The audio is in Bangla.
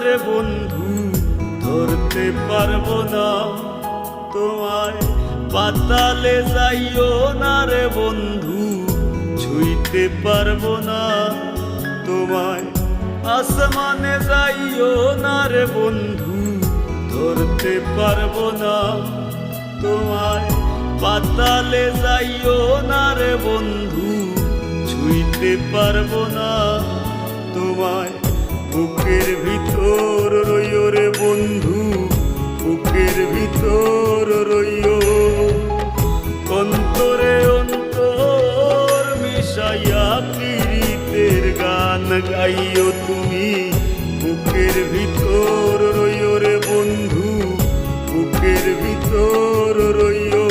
রে বন্ধু, ধরতে পারবো না তোমায়। পাতালে যাইও না রে বন্ধু, ছুঁইতে পারবো না তোমায়। আসমানে যাইও না রে বন্ধু, ধরতে পারবো না তোমায়। পাতালে যাইও না রে বন্ধু, ছুঁইতে পারবো না তোমায়। বুকের ভিতর রইও রে বন্ধু, বুকের ভিতর রইও। অন্তরে অন্তর মিশাইয়া পীড়িতের গান গাইও তুমি। বুকের ভিতর রইও রে বন্ধু, বুকের ভিতর রইও।